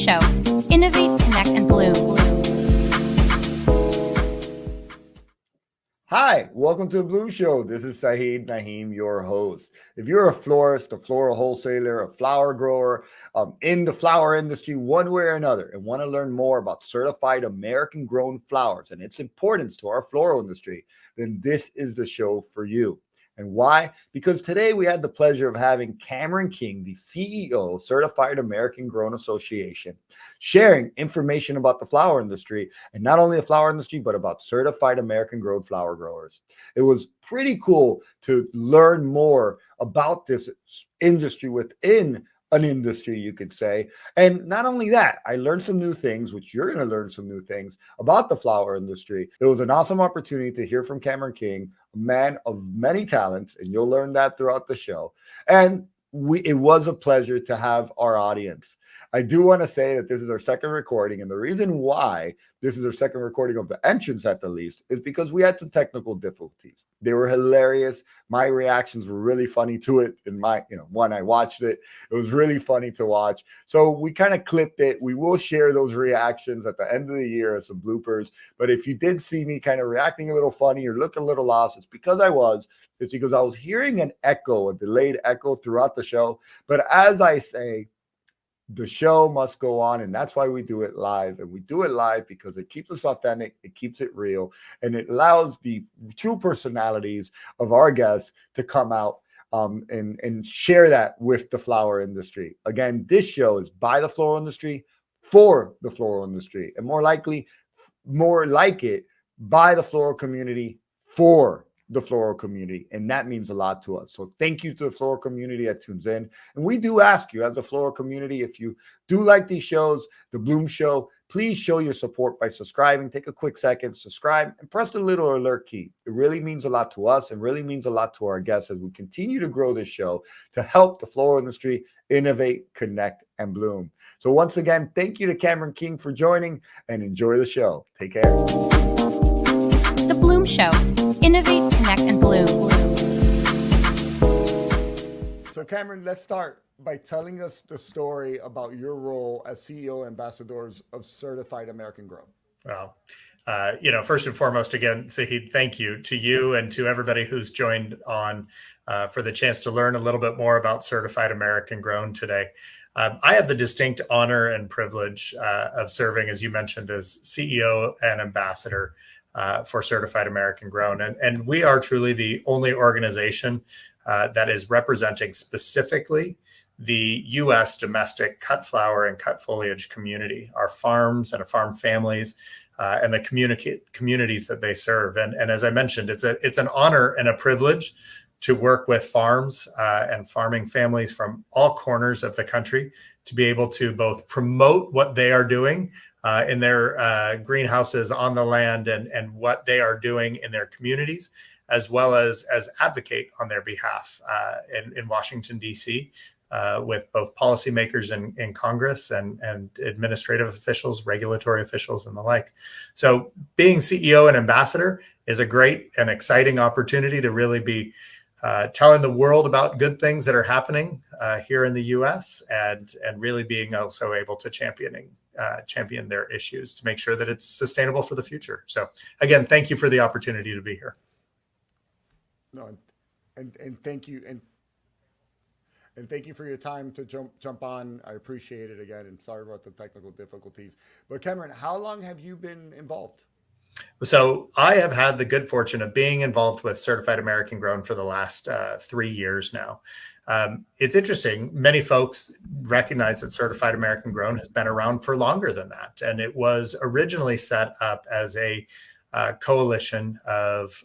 Show. Innovate, connect, and bloom. Hi, welcome to the Bloom Show. This is Saeed Naheem, your host. If you're a florist, a floral wholesaler, a flower grower, in the flower industry, one way or another, and want to learn more about certified American grown flowers and its importance to our floral industry, then this is the show for you. And why? Because today we had the pleasure of having Camron King, the CEO, Certified American Grown Association, sharing information about the flower industry, and not only the flower industry, but about certified American grown flower growers. It was pretty cool to learn more about this industry within an industry, you could say. And not only that, I learned some new things, which you're going to learn some new things about the flower industry. It was an awesome opportunity to hear from Camron King, a man of many talents, and you'll learn that throughout the show. And it was a pleasure to have our audience. I do want to say that this is our second recording, and the reason why this is our second recording of the entrance at the least is because we had some technical difficulties. They were hilarious. My reactions were really funny to it. And when I watched it, it was really funny to watch. So we kind of clipped it. We will share those reactions at the end of the year as some bloopers. But if you did see me kind of reacting a little funny or look a little lost, it's because I was hearing an echo, a delayed echo throughout the show. But as I say, the show must go on, and that's why we do it live. And we do it live because it keeps us authentic, it keeps it real, and it allows the true personalities of our guests to come out and share that with the flower industry. Again, this show is by the floral industry, for the floral industry, and more like it, by the floral community, for the floral community. And that means a lot to us. So thank you to the floral community that tunes in. And we do ask you, as the floral community, if you do like these shows, the Bloom Show, please show your support by subscribing. Take a quick second, subscribe, and press the little alert key. It really means a lot to us and really means a lot to our guests as we continue to grow this show to help the floral industry innovate, connect, and bloom. So once again, thank you to Camron King for joining, and enjoy the show. Take care. The Bloom Show. Innovate, connect, and bloom. So Camron, let's start by telling us the story about your role as CEO ambassadors of Certified American Grown. Well, first and foremost, again, Sahid, thank you to you and to everybody who's joined on for the chance to learn a little bit more about Certified American Grown today. I have the distinct honor and privilege of serving, as you mentioned, as CEO and ambassador for Certified American Grown. And we are truly the only organization that is representing specifically the U.S. domestic cut flower and cut foliage community, our farms and our farm families, and the communities that they serve. And as I mentioned, it's an honor and a privilege to work with farms and farming families from all corners of the country to be able to both promote what they are doing in their greenhouses on the land and what they are doing in their communities, as well as advocate on their behalf in Washington, D.C., with both policymakers in Congress and administrative officials, regulatory officials, and the like. So being CEO and ambassador is a great and exciting opportunity to really be telling the world about good things that are happening here in the U.S. and really being also able to champion their issues to make sure that it's sustainable for the future. So again, thank you for the opportunity to be here. No, and thank you. And thank you for your time to jump on. I appreciate it again. And sorry about the technical difficulties. But Camron, how long have you been involved? So I have had the good fortune of being involved with Certified American Grown for the last 3 years now. It's interesting. Many folks recognize that Certified American Grown has been around for longer than that. And it was originally set up as a coalition of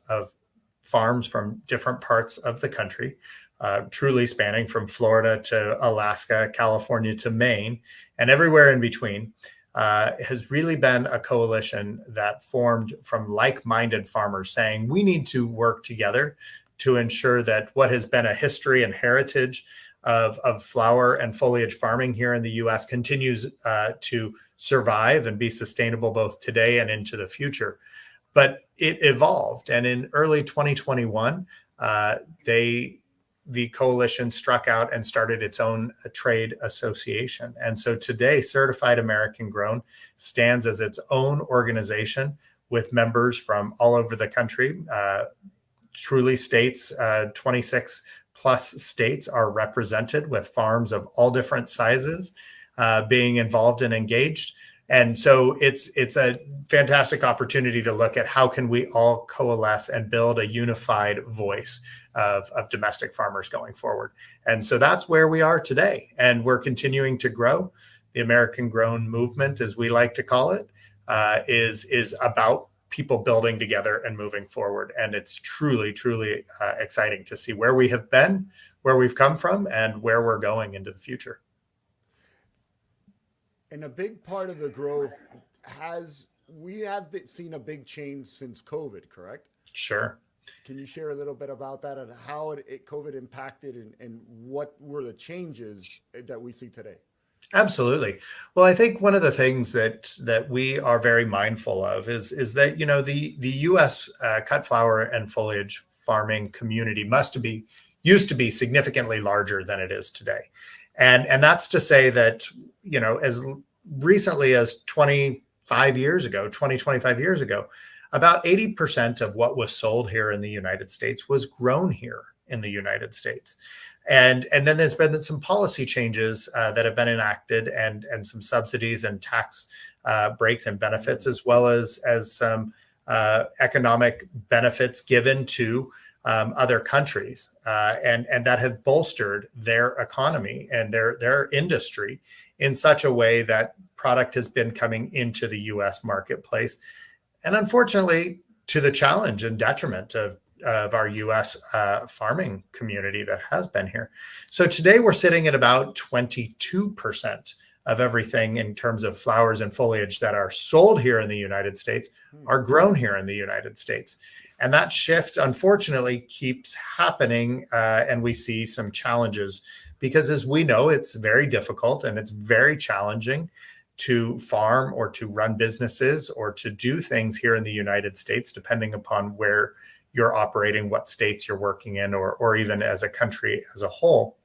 farms from different parts of the country, truly spanning from Florida to Alaska, California to Maine, and everywhere in between. Has really been a coalition that formed from like-minded farmers saying we need to work together to ensure that what has been a history and heritage of flower and foliage farming here in the U.S. continues to survive and be sustainable both today and into the future. But it evolved, and in early 2021, they the coalition struck out and started its own trade association. And so today, Certified American Grown stands as its own organization with members from all over the country. Truly states, 26 plus states are represented with farms of all different sizes being involved and engaged. And so it's a fantastic opportunity to look at how can we all coalesce and build a unified voice of domestic farmers going forward. And so that's where we are today. And we're continuing to grow. The American Grown movement, as we like to call it, is about people building together and moving forward. And it's truly, truly exciting to see where we have been, where we've come from, and where we're going into the future. And a big part of the growth we have seen a big change since COVID, correct? Sure. Can you share a little bit about that and how COVID impacted and what were the changes that we see today? Absolutely. Well, I think one of the things that we are very mindful of is that, the U.S. Cut flower and foliage farming community used to be significantly larger than it is today. And that's to say that, as recently as 25 years ago, about 80% of what was sold here in the United States was grown here in the United States. And then there's been some policy changes that have been enacted and some subsidies and tax breaks and benefits, as well as some economic benefits given to other countries, and that have bolstered their economy and their industry in such a way that product has been coming into the U.S. marketplace. And unfortunately, to the challenge and detriment of our U.S. Farming community that has been here. So today we're sitting at about 22% of everything in terms of flowers and foliage that are sold here in the United States are grown here in the United States. And that shift, unfortunately, keeps happening, and we see some challenges because, as we know, it's very difficult and it's very challenging to farm or to run businesses or to do things here in the United States, depending upon where you're operating, what states you're working in, or even as a country as a whole.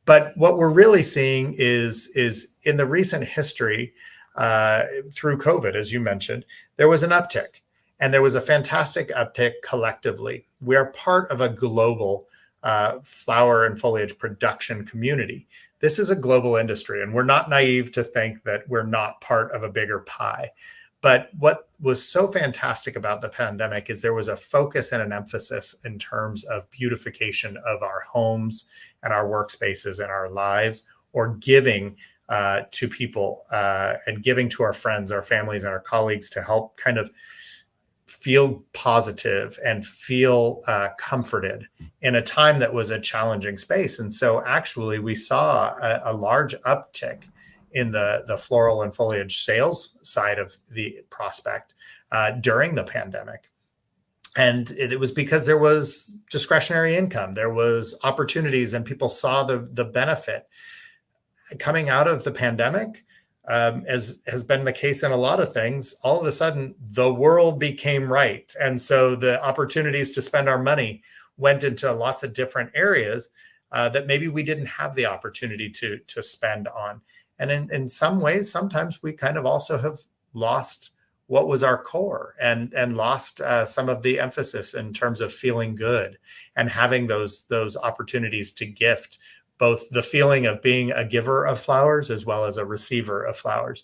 But what we're really seeing is in the recent history through COVID, as you mentioned, there was an uptick, and there was a fantastic uptick collectively. We are part of a global flower and foliage production community. This is a global industry, and we're not naive to think that we're not part of a bigger pie. But what was so fantastic about the pandemic is there was a focus and an emphasis in terms of beautification of our homes and our workspaces and our lives, or giving to people and giving to our friends, our families, and our colleagues to help kind of feel positive and feel comforted in a time that was a challenging space. And so actually we saw a large uptick in the floral and foliage sales side of the prospect during the pandemic. And it was because there was discretionary income, there was opportunities, and people saw the benefit. Coming out of the pandemic, as has been the case in a lot of things, all of a sudden the world became right. And so the opportunities to spend our money went into lots of different areas that maybe we didn't have the opportunity to spend on. And in some ways, sometimes we kind of also have lost what was our core and lost some of the emphasis in terms of feeling good and having those opportunities to gift, both the feeling of being a giver of flowers as well as a receiver of flowers,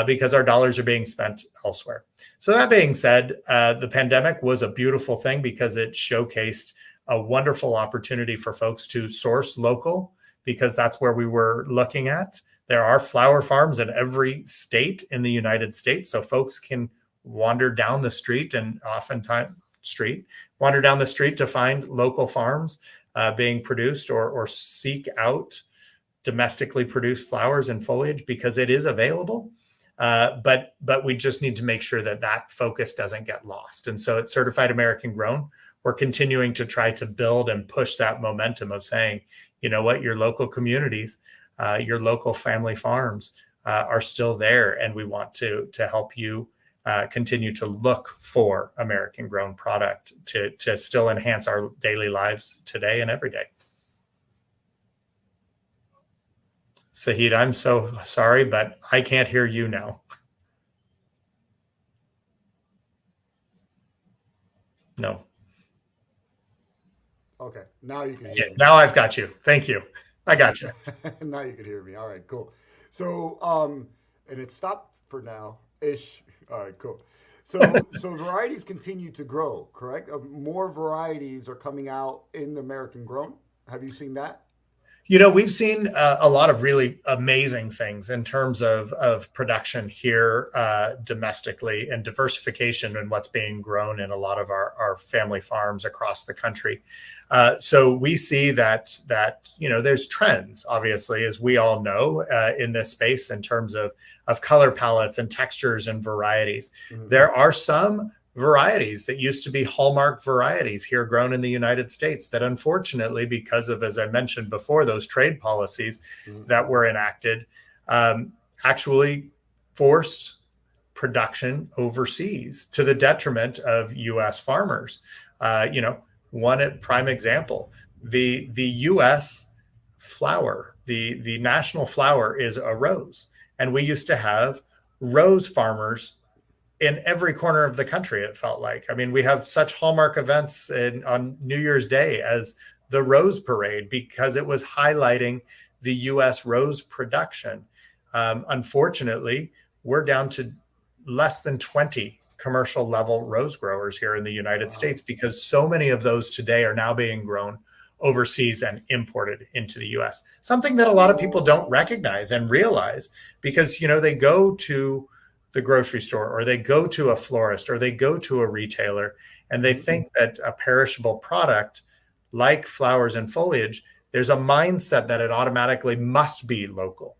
because our dollars are being spent elsewhere. So that being said, the pandemic was a beautiful thing because it showcased a wonderful opportunity for folks to source local, because that's where we were looking at. There are flower farms in every state in the United States, so folks can wander down the street and wander down the street to find local farms being produced, or seek out domestically produced flowers and foliage, because it is available. But we just need to make sure that focus doesn't get lost. And so at Certified American Grown, we're continuing to try to build and push that momentum of saying, you know what, your local communities, your local family farms are still there, and we want to help you continue to look for American grown product to still enhance our daily lives today and every day. Sahid, I'm so sorry, but I can't hear you now. No. Okay, now you can hear me. Now I've got you. Thank you. I got you. Now you can hear me. All right, cool. So, and it stopped for now ish. All right, cool. So varieties continue to grow, correct? More varieties are coming out in the American grown. Have you seen that? We've seen a lot of really amazing things in terms of production here domestically and diversification in what's being grown in a lot of our family farms across the country. So we see that there's trends, obviously, as we all know, in this space in terms of color palettes and textures and varieties. Mm-hmm. There are some varieties that used to be hallmark varieties here grown in the United States that unfortunately, because of, as I mentioned before, those trade policies that were enacted, actually forced production overseas to the detriment of U.S. farmers. One prime example, the U.S. flower, the national flower is a rose. And we used to have rose farmers in every corner of the country, it felt like. I mean, we have such hallmark events on New Year's Day as the Rose Parade because it was highlighting the U.S. rose production. Unfortunately, we're down to less than 20 commercial level rose growers here in the United States because so many of those today are now being grown overseas and imported into the U.S. Something that a lot of people don't recognize and realize because, they go to the grocery store or they go to a florist or they go to a retailer and they think that a perishable product like flowers and foliage, there's a mindset that it automatically must be local.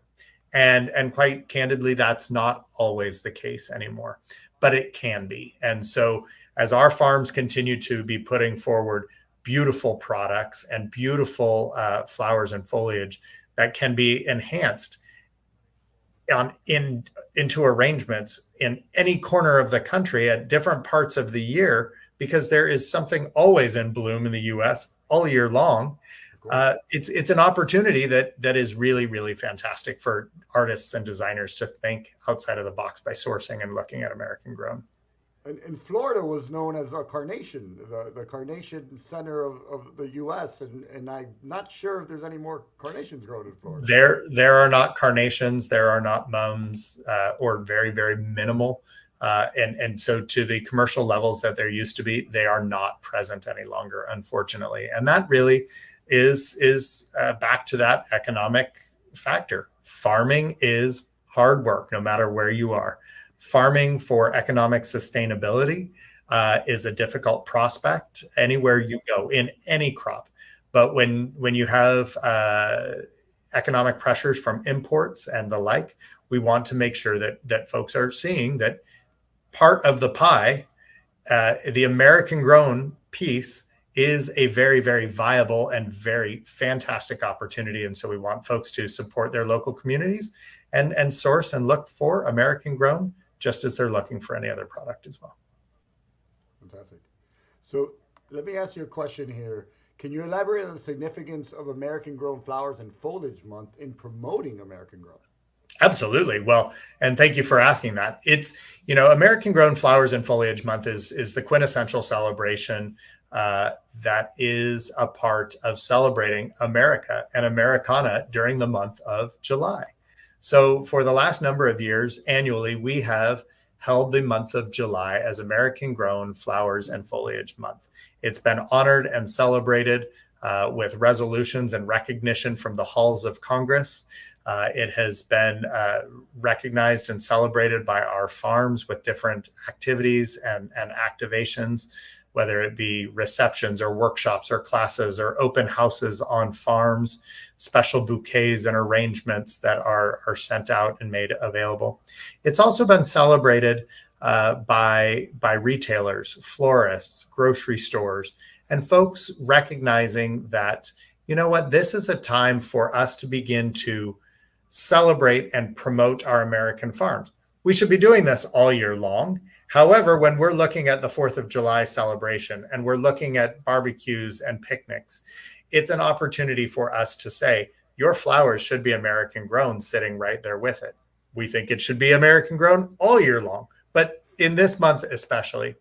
And quite candidly, that's not always the case anymore, but it can be. And so as our farms continue to be putting forward beautiful products and beautiful flowers and foliage that can be enhanced into arrangements in any corner of the country at different parts of the year, because there is something always in bloom in the U.S. all year long. It's an opportunity that is really, really fantastic for artists and designers to think outside of the box by sourcing and looking at American grown. And Florida was known as a carnation, the carnation center of the U.S. And I'm not sure if there's any more carnations grown in Florida. There are not carnations, there are not mums, or very, very minimal. And so to the commercial levels that there used to be, they are not present any longer, unfortunately. And that really is back to that economic factor. Farming is hard work, no matter where you are. Farming for economic sustainability is a difficult prospect anywhere you go in any crop. But when you have economic pressures from imports and the like, we want to make sure that folks are seeing that part of the pie, the American grown piece, is a very, very viable and very fantastic opportunity. And so we want folks to support their local communities and source and look for American grown, just as they're looking for any other product as well. Fantastic. So let me ask you a question here. Can you elaborate on the significance of American grown flowers and foliage month in promoting American grown? Absolutely. Well, and thank you for asking that. It's, American grown flowers and foliage month is the quintessential celebration that is a part of celebrating America and Americana during the month of July. So for the last number of years, annually, we have held the month of July as American grown flowers and foliage month. It's been honored and celebrated with resolutions and recognition from the halls of Congress. It has been recognized and celebrated by our farms with different activities and activations, whether it be receptions or workshops or classes or open houses on farms, special bouquets and arrangements that are sent out and made available. It's also been celebrated by retailers, florists, grocery stores, and folks recognizing that, this is a time for us to begin to celebrate and promote our American farms. We should be doing this all year long. However, when we're looking at the 4th of July celebration and we're looking at barbecues and picnics, it's an opportunity for us to say, your flowers should be American grown sitting right there with it. We think it should be American grown all year long, but in this month especially.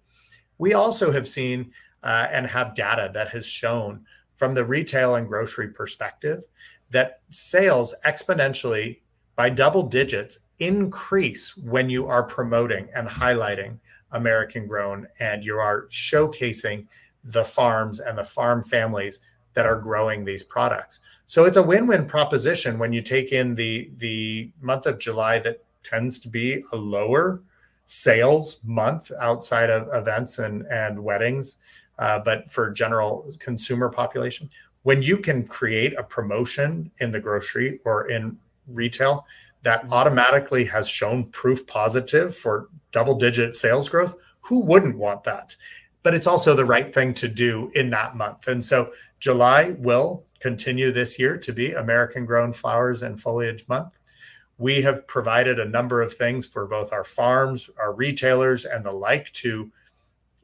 We also have seen and have data that has shown from the retail and grocery perspective that sales exponentially by double digits increase when you are promoting and highlighting American grown and you are showcasing the farms and the farm families that are growing these products. So it's a win-win proposition when you take in the month of July that tends to be a lower sales month outside of events and weddings, but for general consumer population. When you can create a promotion in the grocery or in retail that automatically has shown proof positive for double-digit sales growth, who wouldn't want that? But it's also the right thing to do in that month. And so July will continue this year to be American Grown Flowers and Foliage Month. We have provided a number of things for both our farms, our retailers, and the like to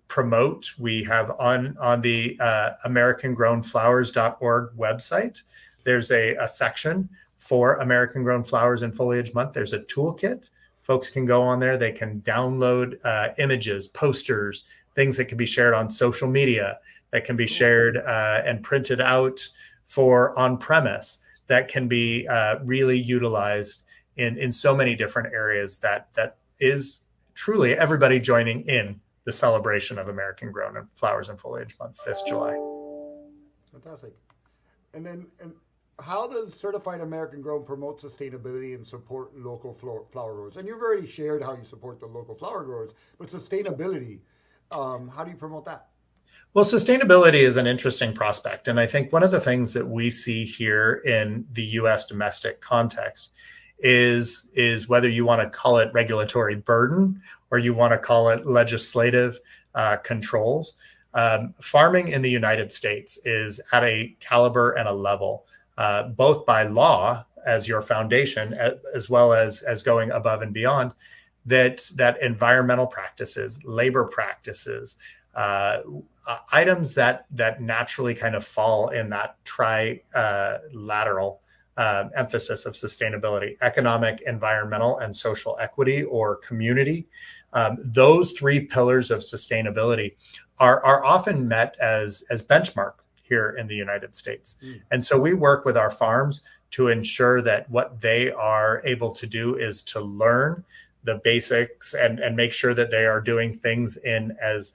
promote. We have on the AmericanGrownFlowers.org website, there's a section for American Grown Flowers and Foliage Month. There's a toolkit. Folks can go on there. They can download images, posters, things that can be shared on social media, that can be shared and printed out for on-premise, that can be really utilized in so many different areas that is truly everybody joining in the celebration of American Grown and Flowers and Foliage Month this July. Fantastic. And then how does Certified American Grown promote sustainability and support local flower growers? And you've already shared how you support the local flower growers, but sustainability, how do you promote that? Well, sustainability is an interesting prospect. And I think one of the things that we see here in the U.S. domestic context is whether you want to call it regulatory burden or you want to call it legislative controls. Farming in the United States is at a caliber and a level, both by law as your foundation, as well as going above and beyond, that environmental practices, labor practices, items that naturally kind of fall in that trilateral emphasis of sustainability, economic, environmental, and social equity or community. Those three pillars of sustainability are often met as benchmark here in the United States. And so we work with our farms to ensure that what they are able to do is to learn the basics and make sure that they are doing things in as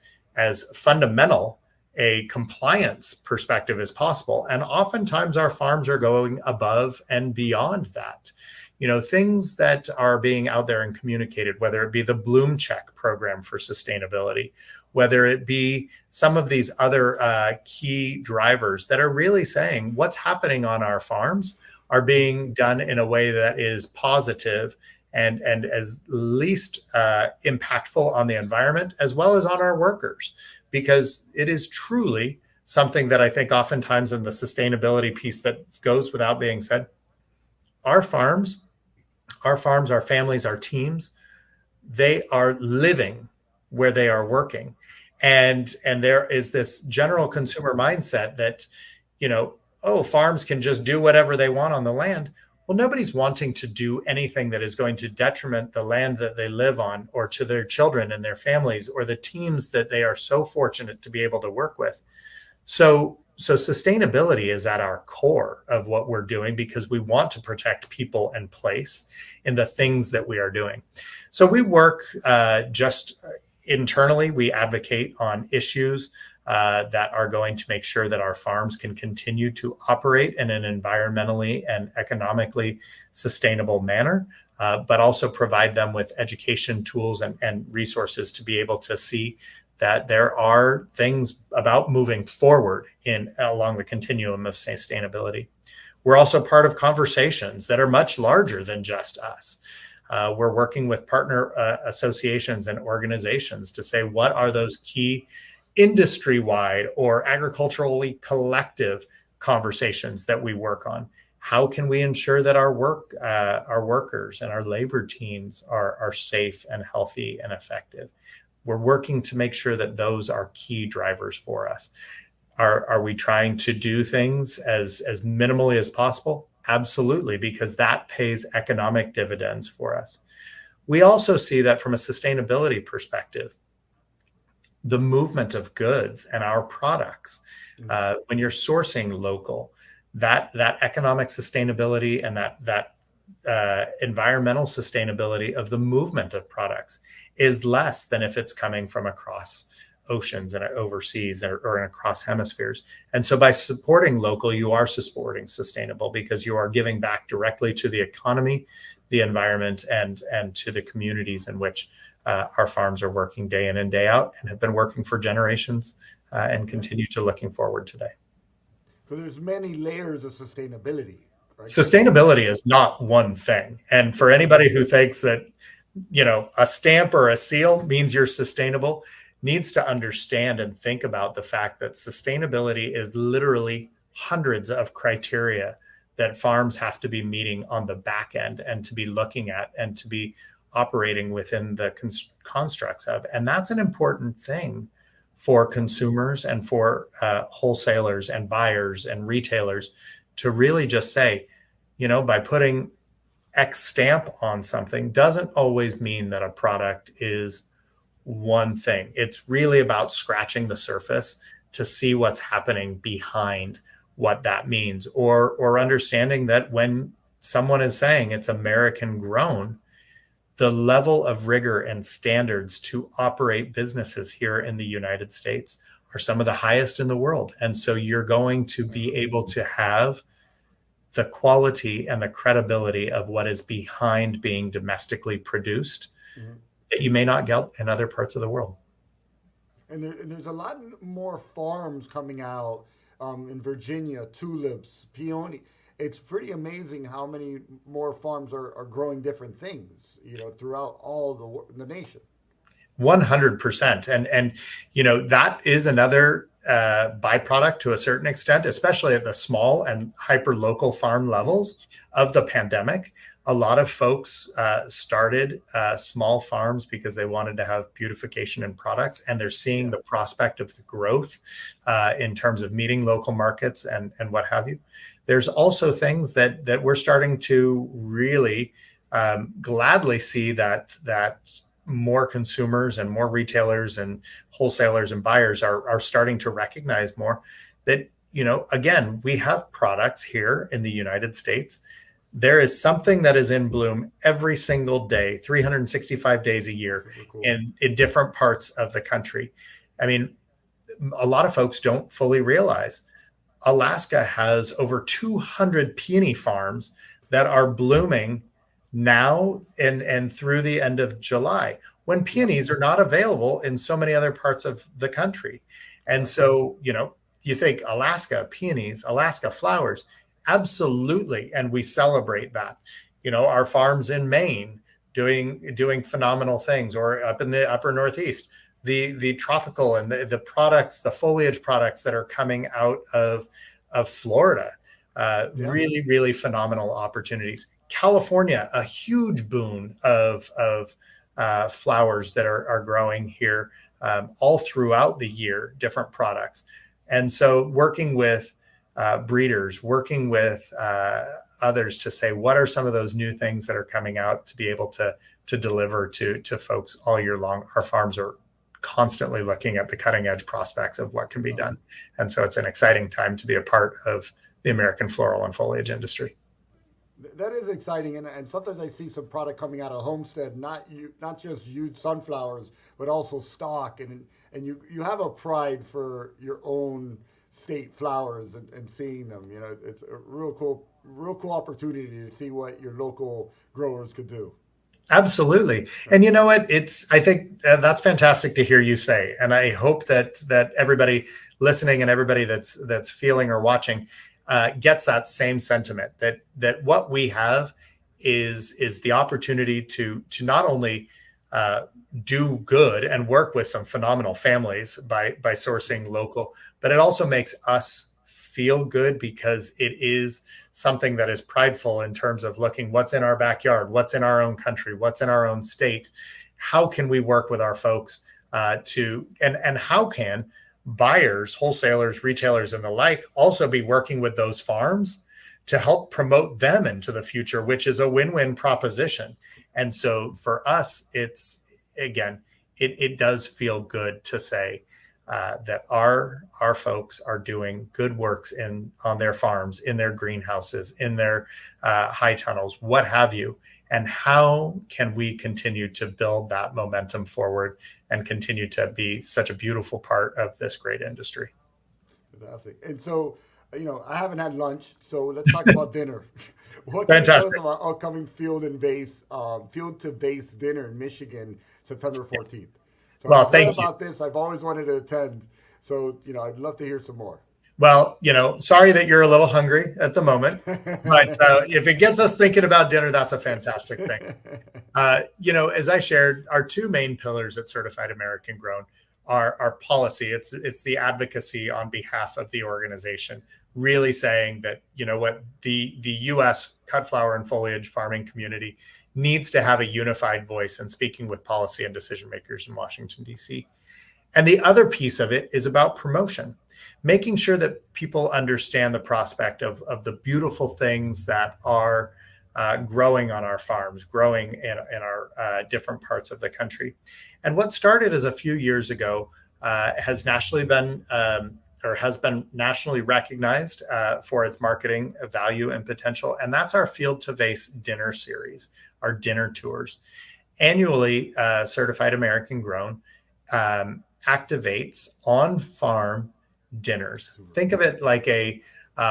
fundamental a compliance perspective as possible. And oftentimes our farms are going above and beyond that. You know, things that are being out there and communicated, whether it be the Bloom Check program for sustainability, whether it be some of these other key drivers that are really saying what's happening on our farms are being done in a way that is positive and as least impactful on the environment as well as on our workers, because it is truly something that I think oftentimes in the sustainability piece that goes without being said. Our farms, our families, our teams, they are living where they are working. And there is this general consumer mindset that, you know, oh, farms can just do whatever they want on the land. Well, nobody's wanting to do anything that is going to detriment the land that they live on or to their children and their families or the teams that they are so fortunate to be able to work with. So sustainability is at our core of what we're doing because we want to protect people and place in the things that we are doing. So we work just internally. We advocate on issues that are going to make sure that our farms can continue to operate in an environmentally and economically sustainable manner, but also provide them with education tools and resources to be able to see that there are things about moving forward along the continuum of sustainability. We're also part of conversations that are much larger than just us. We're working with partner associations and organizations to say, what are those key industry-wide or agriculturally collective conversations that we work on? How can we ensure that our workers and our labor teams are safe and healthy and effective? We're working to make sure that those are key drivers for us. Are we trying to do things as minimally as possible? Absolutely, because that pays economic dividends for us. We also see that from a sustainability perspective, the movement of goods and our products, when you're sourcing local, that economic sustainability and that environmental sustainability of the movement of products is less than if it's coming from across oceans and overseas or across hemispheres. And so by supporting local, you are supporting sustainable, because you are giving back directly to the economy, the environment, and to the communities in which our farms are working day in and day out, and have been working for generations, and continue to looking forward today. So there's many layers of sustainability, right? Sustainability is not one thing. And for anybody who thinks that, a stamp or a seal means you're sustainable, needs to understand and think about the fact that sustainability is literally hundreds of criteria that farms have to be meeting on the back end, and to be looking at, and to be operating within the constructs of. And that's an important thing for consumers and for wholesalers and buyers and retailers to really just say, by putting X stamp on something doesn't always mean that a product is one thing. It's really about scratching the surface to see what's happening behind what that means, or understanding that when someone is saying it's American grown, the level of rigor and standards to operate businesses here in the United States are some of the highest in the world. And so you're going to be able to have the quality and the credibility of what is behind being domestically produced that you may not get in other parts of the world. And there's a lot more farms coming out in Virginia, tulips, peony. It's pretty amazing how many more farms are growing different things, throughout all the nation. 100%. And that is another byproduct to a certain extent, especially at the small and hyper local farm levels of the pandemic. A lot of folks started small farms because they wanted to have beautification and products, and they're seeing the prospect of the growth in terms of meeting local markets and what have you. There's also things that we're starting to really gladly see that more consumers and more retailers and wholesalers and buyers are starting to recognize more that, again, we have products here in the United States. There is something that is in bloom every single day, 365 days a year, cool, in different parts of the country. I mean, a lot of folks don't fully realize Alaska has over 200 peony farms that are blooming now and through the end of July, when peonies are not available in so many other parts of the country. And so, you think Alaska peonies, Alaska flowers, absolutely. And we celebrate that. Our farms in Maine doing phenomenal things, or up in the upper Northeast, the tropical and the products, the foliage products that are coming out of Florida, really, really phenomenal opportunities. California, a huge boon of flowers that are growing here all throughout the year, different products. And so working with breeders, working with others to say, what are some of those new things that are coming out to be able to deliver to folks all year long? Our farms are constantly looking at the cutting edge prospects of what can be done. And so it's an exciting time to be a part of the American floral and foliage industry. That is exciting, and sometimes I see some product coming out of Homestead, not just used sunflowers, but also stock, and you have a pride for your own state flowers and seeing them. It's a real cool opportunity to see what your local growers could do. Absolutely. And you know what? I think that's fantastic to hear you say, and I hope that everybody listening and everybody that's feeling or watching gets that same sentiment, that what we have is the opportunity to not only do good and work with some phenomenal families by sourcing local, but it also makes us feel good, because it is something that is prideful in terms of looking what's in our backyard, what's in our own country, what's in our own state. How can we work with our folks and how can buyers, wholesalers, retailers, and the like also be working with those farms to help promote them into the future, which is a win-win proposition. And so for us, it's, again, it does feel good to say that our folks are doing good works on their farms, in their greenhouses, in their high tunnels, what have you. And how can we continue to build that momentum forward and continue to be such a beautiful part of this great industry? Fantastic. And so, I haven't had lunch, so let's talk about dinner. What can you tell us Fantastic. about upcoming Field to Vase Dinner in Michigan, September 14th? So Well, I've heard thank you. about this. I've always wanted to attend. So, I'd love to hear some more. Well, sorry that you're a little hungry at the moment, but if it gets us thinking about dinner, that's a fantastic thing. As I shared, our two main pillars at Certified American Grown are policy. It's the advocacy on behalf of the organization, really saying that, the U.S. cut flower and foliage farming community needs to have a unified voice in speaking with policy and decision makers in Washington, D.C. And the other piece of it is about promotion, making sure that people understand the prospect of the beautiful things that are growing on our farms, growing in our different parts of the country. And what started as a few years ago has been nationally recognized for its marketing value and potential. And that's our Field to Vase Dinner series, our dinner tours. Annually, Certified American Grown activates on-farm dinners. Think of it like a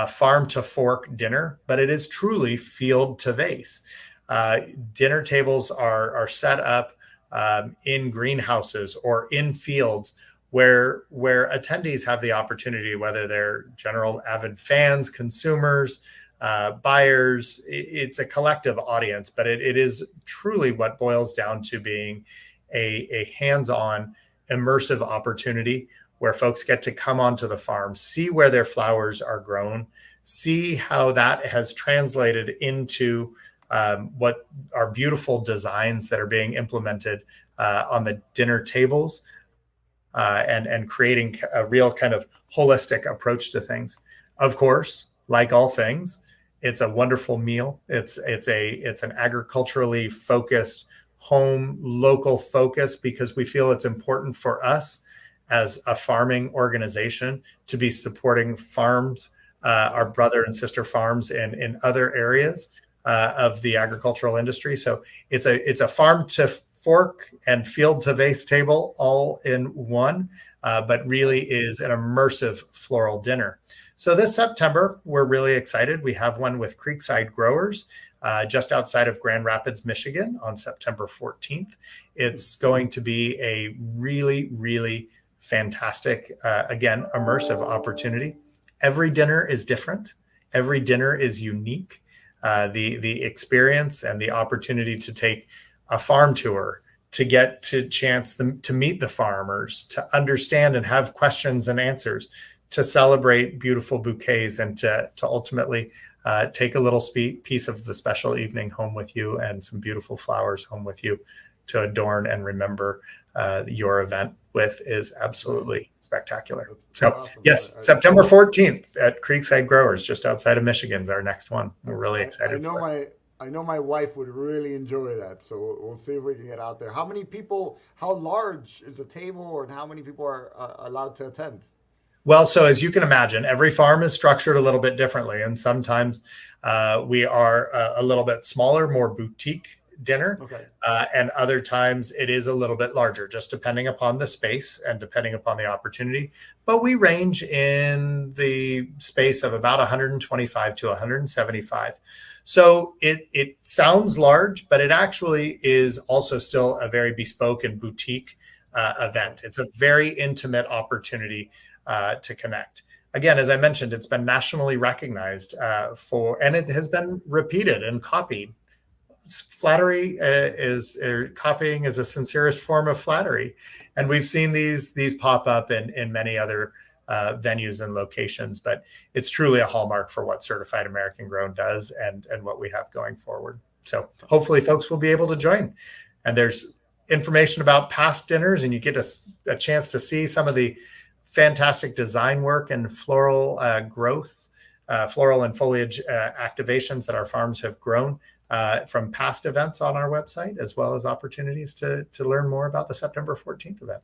farm to fork dinner, but it is truly field to vase. Dinner tables are set up in greenhouses or in fields where attendees have the opportunity, whether they're general avid fans, consumers, buyers. It's a collective audience, but it is truly what boils down to being a hands-on, immersive opportunity where folks get to come onto the farm, see where their flowers are grown, see how that has translated into what are beautiful designs that are being implemented on the dinner tables, and creating a real kind of holistic approach to things. Of course, like all things, it's a wonderful meal. It's an agriculturally focused home, local focus, because we feel it's important for us as a farming organization to be supporting farms, our brother and sister farms in other areas of the agricultural industry. So it's a farm to fork and field to vase table all in one, but really is an immersive floral dinner. So this September, we're really excited. We have one with Creekside Growers just outside of Grand Rapids, Michigan on September 14th. It's going to be a really, really fantastic, again, immersive opportunity. Every dinner is different. Every dinner is unique. The experience and the opportunity to take a farm tour, to get to chance to meet the farmers, to understand and have questions and answers, to celebrate beautiful bouquets, and to ultimately take a little piece of the special evening home with you and some beautiful flowers home with you to adorn and remember your event with is absolutely spectacular. So awesome. Yes, September 14th at Creekside Growers, just outside of Michigan, is our next one. We're really excited for it. I know my wife would really enjoy that. So we'll see if we can get out there. How large is the table, and how many people are allowed to attend? Well, so as you can imagine, every farm is structured a little bit differently. And sometimes we are a little bit smaller, more boutique dinner. Okay. And other times it is a little bit larger, just depending upon the space and depending upon the opportunity. But we range in the space of about 125 to 175. So it sounds large, but it actually is also still a very bespoke and boutique event. It's a very intimate opportunity to connect. Again, as I mentioned, it's been nationally recognized and it has been repeated and copied. Flattery copying is a sincerest form of flattery. And we've seen these pop up in many other venues and locations, but it's truly a hallmark for what Certified American Grown does and what we have going forward. So hopefully folks will be able to join. And there's information about past dinners, and you get a chance to see some of the fantastic design work and floral growth floral and foliage activations that our farms have grown from past events on our website, as well as opportunities to learn more about the September 14th event.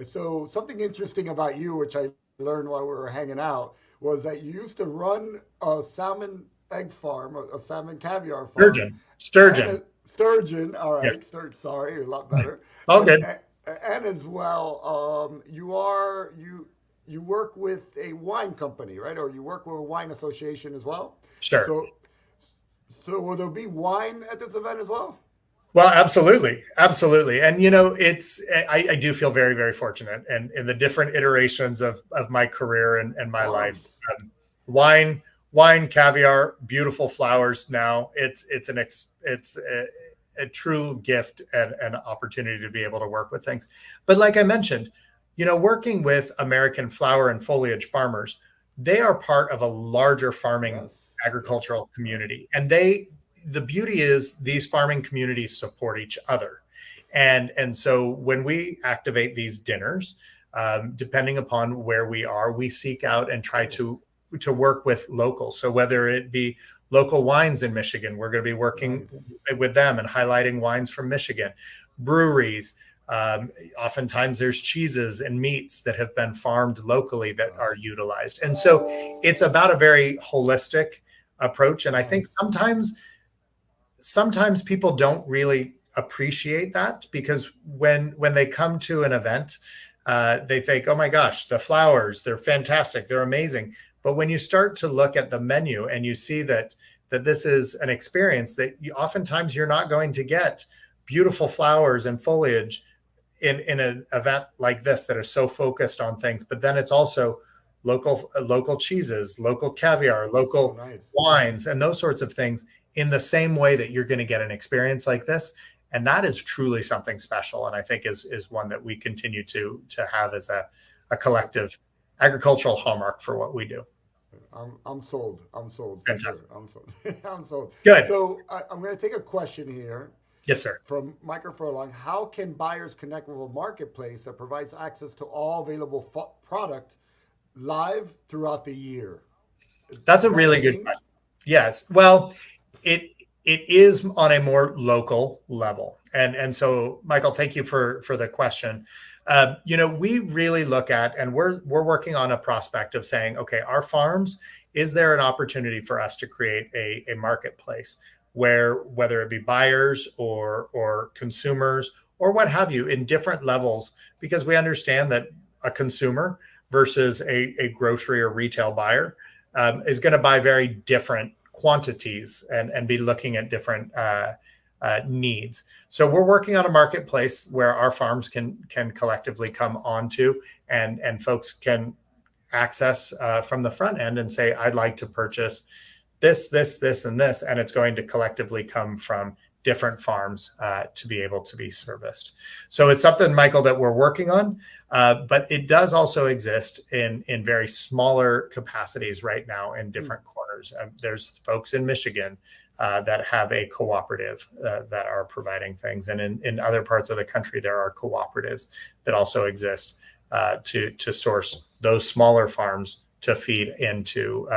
So something interesting about you, which I learned while we were hanging out, was that you used to run a salmon egg farm, a salmon caviar farm, and Sturgeon. a sturgeon. All Yes, right, sorry, a lot better. it's all good. And as well, you work with a wine company, right? Or you work with a wine association as well. Sure. So will there be wine at this event as well? Well, absolutely. Absolutely. And, I do feel very, very fortunate. And in the different iterations of my career and my life, wine, caviar, beautiful flowers. Now it's a true gift and an opportunity to be able to work with things. But like I mentioned, working with American flower and foliage farmers, they are part of a larger farming agricultural community. And the beauty is these farming communities support each other. And so when we activate these dinners, depending upon where we are, we seek out and try to work with locals. So whether it be local wines in Michigan, we're going to be working with them and highlighting wines from Michigan. Breweries, oftentimes there's cheeses and meats that have been farmed locally that are utilized. And so it's about a very holistic approach. And I think sometimes people don't really appreciate that, because when they come to an event, they think, oh my gosh, the flowers, they're fantastic, they're amazing. But when you start to look at the menu and you see that this is an experience that oftentimes you're not going to get beautiful flowers and foliage in an event like this that are so focused on things, but then it's also local cheeses, local caviar, local wines, and those sorts of things in the same way that you're going to get an experience like this. And that is truly something special. And I think is one that we continue to have as a collective agricultural hallmark for what we do. I'm sold. Fantastic. Sure. I'm sold. I'm sold. Good. So I'm going to take a question here. Yes, sir. From Michael Furlong. How can buyers connect with a marketplace that provides access to all available product live throughout the year? That's a really good question. Yes. Well, it is on a more local level. And so, Michael, thank you for the question. We really look at, and we're working on a prospect of saying, okay, our farms, is there an opportunity for us to create a marketplace where, whether it be buyers or consumers or what have you, in different levels, because we understand that a consumer versus a grocery or retail buyer is going to buy very different quantities and be looking at different needs. So we're working on a marketplace where our farms can collectively come onto and folks can access from the front end and say, I'd like to purchase this, and this, and it's going to collectively come from different farms to be able to be serviced. So it's something, Michael, that we're working on, but it does also exist in very smaller capacities right now in different corners. There's folks in Michigan that have a cooperative that are providing things. And in other parts of the country, there are cooperatives that also exist to source those smaller farms to feed into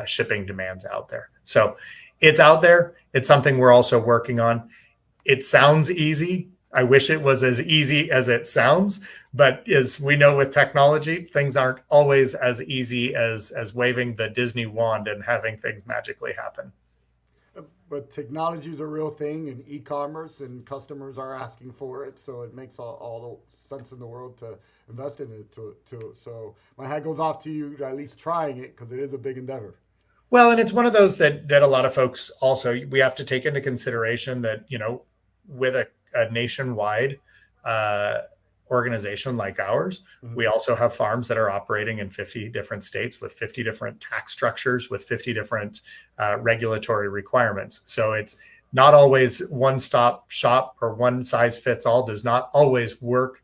shipping demands out there. So it's out there. It's something we're also working on. It sounds easy. I wish it was as easy as it sounds, but as we know with technology, things aren't always as easy as waving the Disney wand and having things magically happen. But technology is a real thing, and e-commerce, and customers are asking for it. So it makes all the sense in the world to invest in it. So my hat goes off to you at least trying it, because it is a big endeavor. Well, and it's one of those that a lot of folks also, we have to take into consideration that, with a nationwide organization like ours, we also have farms that are operating in 50 different states with 50 different tax structures, with 50 different regulatory requirements. So it's not always one-stop shop or one size fits all, does not always work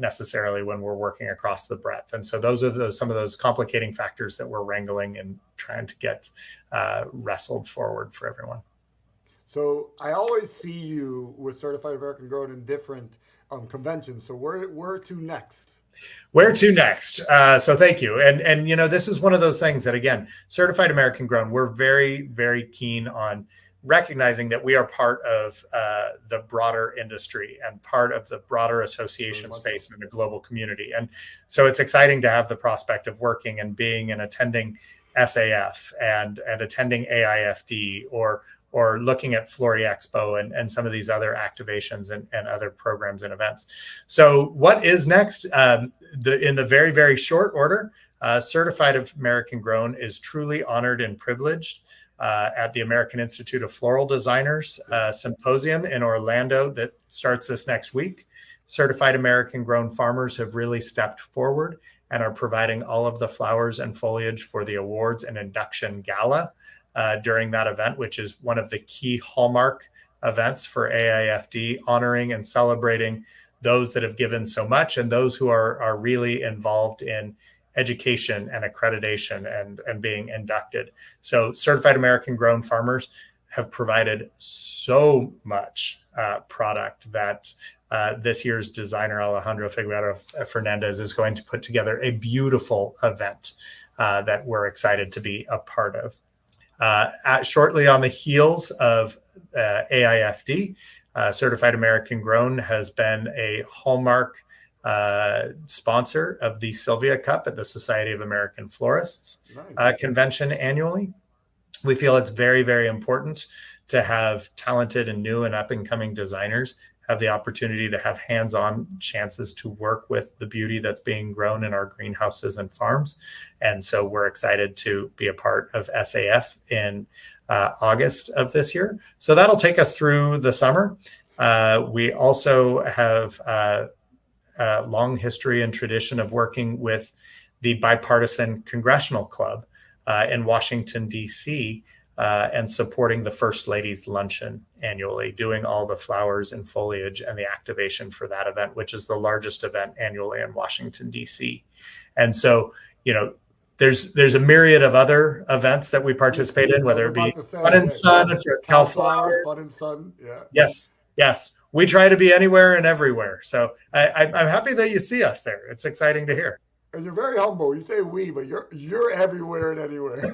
necessarily when we're working across the breadth. And so those are some of those complicating factors that we're wrangling and trying to get wrestled forward for everyone. So I always see you with Certified American Grown in different convention. So where to next? Where to next? So thank you. And this is one of those things that, again, certified American grown, we're very, very keen on recognizing that we are part of the broader industry and part of the broader association space in the global community. And so it's exciting to have the prospect of working and being and attending SAF and attending AIFD or looking at Flori Expo and some of these other activations and other programs and events. So what is next? In the very, very short order, Certified American Grown is truly honored and privileged at the American Institute of Floral Designers Symposium in Orlando that starts this next week. Certified American Grown farmers have really stepped forward and are providing all of the flowers and foliage for the awards and induction gala during that event, which is one of the key hallmark events for AIFD, honoring and celebrating those that have given so much and those who are really involved in education and accreditation and being inducted. So Certified American Grown farmers have provided so much product that this year's designer Alejandro Figueroa Fernandez is going to put together a beautiful event that we're excited to be a part of. Shortly on the heels of AIFD, Certified American Grown has been a hallmark sponsor of the Sylvia Cup at the Society of American Florists convention annually. We feel it's very, very important to have talented and new and up-and-coming designers have the opportunity to have hands-on chances to work with the beauty that's being grown in our greenhouses and farms. And so we're excited to be a part of SAF in August of this year. So that'll take us through the summer. We also have a long history and tradition of working with the Bipartisan Congressional Club in Washington, D.C., and supporting the First Lady's Luncheon annually, doing all the flowers and foliage and the activation for that event, which is the largest event annually in Washington, D.C. And so, there's a myriad of other events that we participate in, whether it be Fun and Sun and Cal Flowers. Fun and Sun, yeah. Yes. We try to be anywhere and everywhere. So I'm happy that you see us there. It's exciting to hear. And you're very humble. You say we, but you're everywhere and anywhere.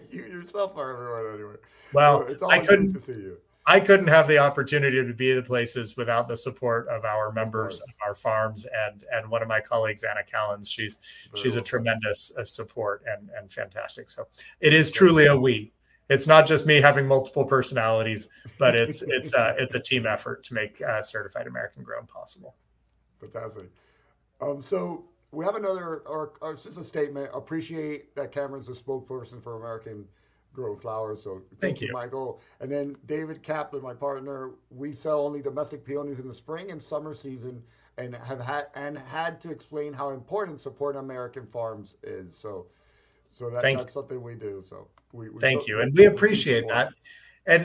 You yourself are everywhere and anywhere. Well, so it's always good to see you. I couldn't have the opportunity to be the places without the support of our members of our farms and one of my colleagues, Anna Callens. She's a tremendous support and fantastic. So it is truly a we. It's not just me having multiple personalities, but it's a team effort to make Certified American Grown possible. Fantastic. So we have another, or just a statement. Appreciate that Cameron's a spokesperson for American Grown Flowers. So thank you, Michael. And then David Kaplan, my partner. We sell only domestic peonies in the spring and summer season, and have had to explain how important supporting American farms is. So that's something we do. So we thank you, and we appreciate that. And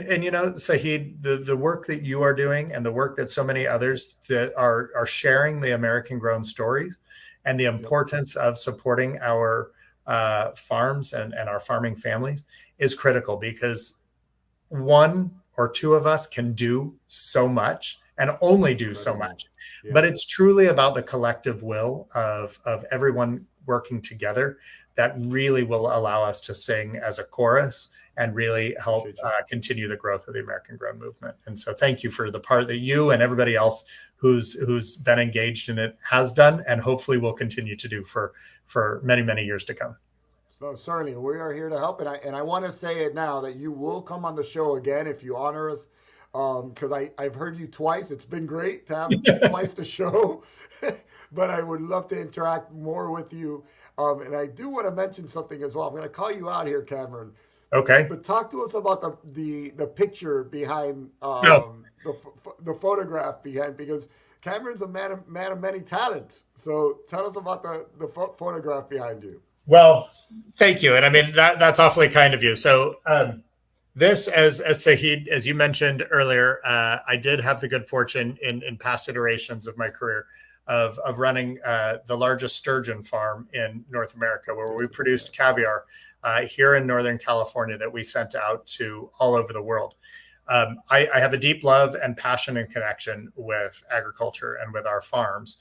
Sahid, the work that you are doing and the work that so many others that are sharing the American Grown stories and the importance of supporting our farms and our farming families is critical, because one or two of us can do so much and only do so much. Yeah. But it's truly about the collective will of everyone working together that really will allow us to sing as a chorus and really help continue the growth of the American Grown movement. And so thank you for the part that you and everybody else who's been engaged in it has done, and hopefully will continue to do for many, many years to come. So certainly we are here to help. And I want to say it now that you will come on the show again if you honor us, because I've heard you twice. It's been great to have twice the show, but I would love to interact more with you. And I do want to mention something as well. I'm going to call you out here, Cameron. Okay. But talk to us about the picture behind the photograph behind, because Cameron's a man of many talents. So tell us about the photograph behind you. Well, thank you. And I mean, that's awfully kind of you. So this, as Sahid, as you mentioned earlier, I did have the good fortune in past iterations of my career of running the largest sturgeon farm in North America, where we produced caviar here in Northern California that we sent out to all over the world. I have a deep love and passion and connection with agriculture and with our farms,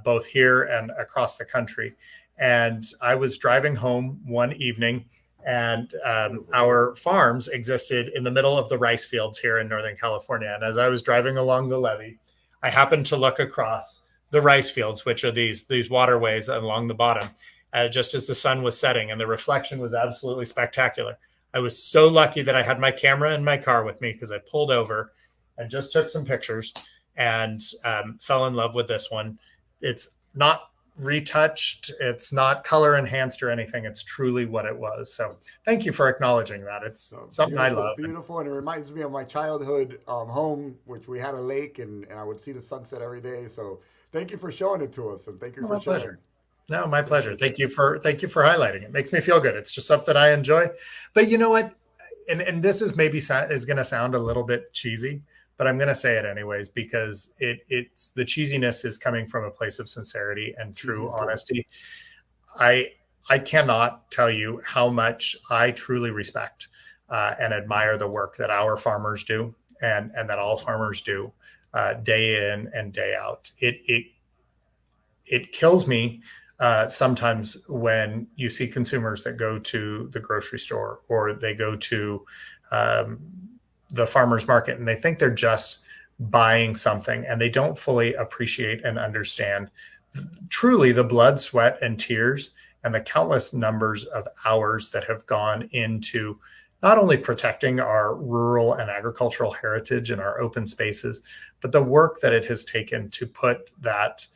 both here and across the country. And I was driving home one evening, and our farms existed in the middle of the rice fields here in Northern California. And as I was driving along the levee, I happened to look across the rice fields, which are these waterways along the bottom, just as the sun was setting, and the reflection was absolutely spectacular. I was so lucky that I had my camera in my car with me, because I pulled over and just took some pictures and fell in love with this one. It's not retouched, it's not color enhanced or anything. It's truly what it was. So thank you for acknowledging that. It's something I love. Beautiful, and it reminds me of my childhood home, which we had a lake, and I would see the sunset every day. So thank you for showing it to us, and thank you for sharing. Pleasure. No, my pleasure. Thank you for highlighting it. It makes me feel good. It's just something I enjoy. But you know what? And this is maybe is going to sound a little bit cheesy, but I'm going to say it anyways, because it's the cheesiness is coming from a place of sincerity and true honesty. I cannot tell you how much I truly respect and admire the work that our farmers do, and that all farmers do day in and day out. It kills me sometimes when you see consumers that go to the grocery store or they go to the farmer's market, and they think they're just buying something, and they don't fully appreciate and understand truly the blood, sweat, and tears, and the countless numbers of hours that have gone into not only protecting our rural and agricultural heritage and our open spaces, but the work that it has taken to put that,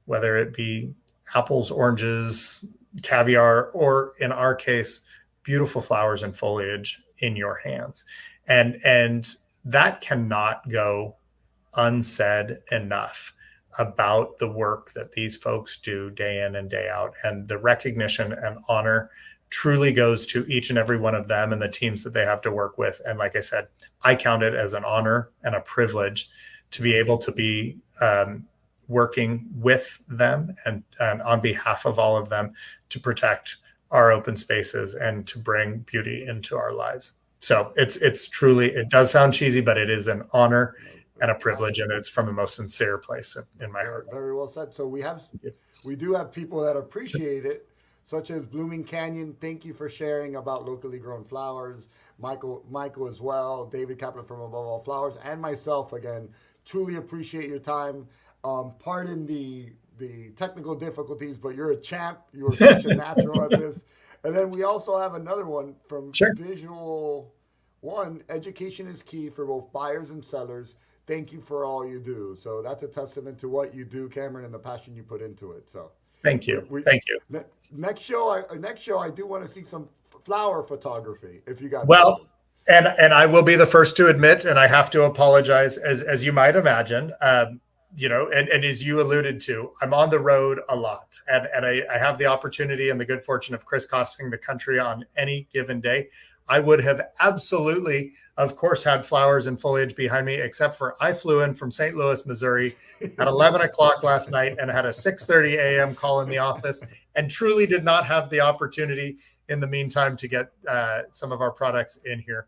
whether it be apples, oranges, caviar, or in our case, beautiful flowers and foliage in your hands. And that cannot go unsaid enough about the work that these folks do day in and day out. And the recognition and honor truly goes to each and every one of them and the teams that they have to work with. And like I said, I count it as an honor and a privilege to be able to be working with them and on behalf of all of them to protect our open spaces and to bring beauty into our lives. So it's truly, it does sound cheesy, but it is an honor and a privilege, and it's from the most sincere place in my heart. Very well said. So we do have people that appreciate it, such as Blooming Canyon. Thank you for sharing about locally grown flowers. Michael as well. David Kaplan from Above All Flowers, and myself again. Truly appreciate your time. Pardon the technical difficulties, but you're a champ. You are such a natural at this. And then we also have another one from Visual One. Education is key for both buyers and sellers. Thank you for all you do. So that's a testament to what you do, Cameron, and the passion you put into it. So thank you. Thank you. Next show, I do want to see some flower photography. If you got and I will be the first to admit, and I have to apologize, as you might imagine. And as you alluded to, I'm on the road a lot, and I have the opportunity and the good fortune of crisscrossing the country on any given day. I would have absolutely, of course, had flowers and foliage behind me, except for I flew in from St. Louis, Missouri at 11 o'clock last night and had a 6:30 a.m. call in the office, and truly did not have the opportunity in the meantime to get some of our products in here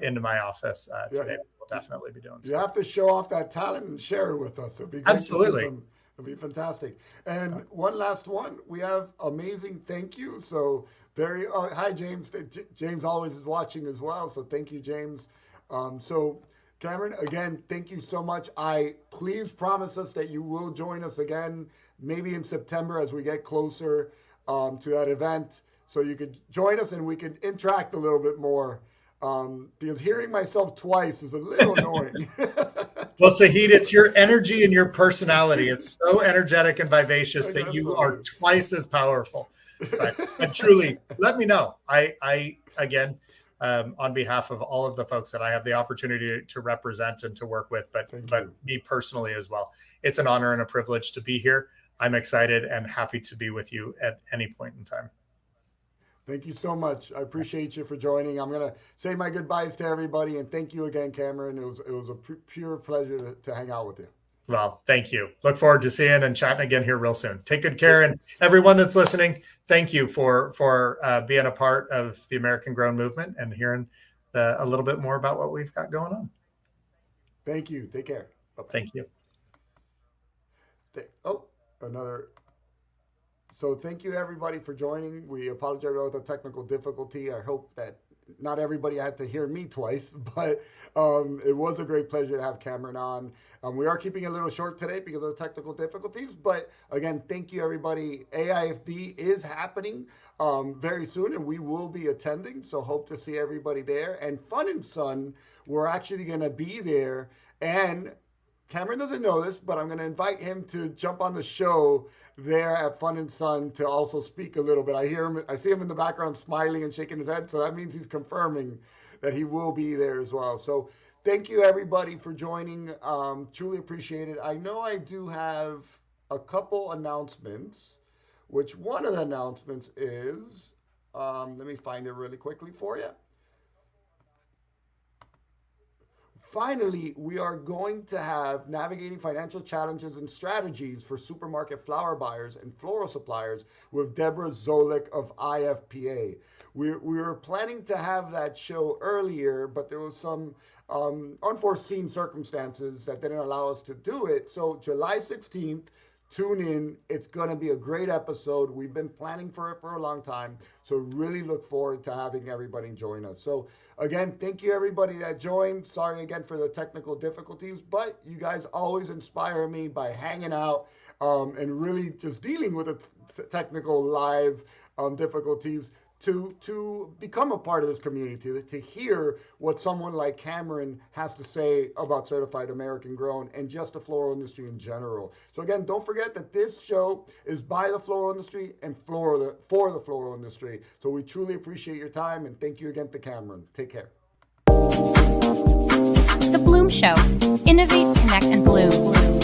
into my office today. Definitely be doing so. You have to show off that talent and share it with us. It'd be great. Absolutely. It'd be fantastic. And one last one, we have amazing thank you. So hi James. James always is watching as well. So thank you, James. So Cameron, again, thank you so much. Please promise us that you will join us again, maybe in September as we get closer to that event. So you could join us and we could interact a little bit more. Because hearing myself twice is a little annoying. Well, Sahid, it's your energy and your personality. It's so energetic and vivacious that you are twice as powerful. But truly, let me know. I again, on behalf of all of the folks that I have the opportunity to represent and to work with, but me personally as well, it's an honor and a privilege to be here. I'm excited and happy to be with you at any point in time. Thank you so much. I appreciate you for joining. I'm going to say my goodbyes to everybody, and thank you again, Cameron. It was a pure pleasure to hang out with you. Well, thank you. Look forward to seeing and chatting again here real soon. Take good care. And everyone that's listening, thank you for being a part of the American Grown movement and hearing a little bit more about what we've got going on. Thank you. Take care. Bye-bye. Thank you. Another. So thank you everybody for joining. We apologize about the technical difficulty. I hope that not everybody had to hear me twice, but it was a great pleasure to have Camron on. We are keeping it a little short today because of the technical difficulties, but again, thank you everybody. AIFD is happening very soon and we will be attending, so hope to see everybody there. And Fun and Sun, we're actually going to be there, and Camron doesn't know this, but I'm going to invite him to jump on the show there at Fun and Sun to also speak a little bit. I see him in the background smiling and shaking his head, so that means he's confirming that he will be there as well. So thank you everybody for joining. Truly appreciate it. I know I do have a couple announcements, which one of the announcements is, let me find it really quickly for you. Finally, we are going to have navigating financial challenges and strategies for supermarket flower buyers and floral suppliers with Deborah Zolik of IFPA. We were planning to have that show earlier, but there was some unforeseen circumstances that didn't allow us to do it. So July 16th, tune in. It's going to be a great episode. We've been planning for it for a long time. So really look forward to having everybody join us. So again, thank you everybody that joined. Sorry again for the technical difficulties, but you guys always inspire me by hanging out and really just dealing with the technical live difficulties to become a part of this community, to hear what someone like Camron has to say about certified American grown and just the floral industry in general. So again, don't forget that this show is by the floral industry and for the floral industry. So we truly appreciate your time, and thank you again to Camron. Take care. The Bloom Show. Innovate, connect, and bloom.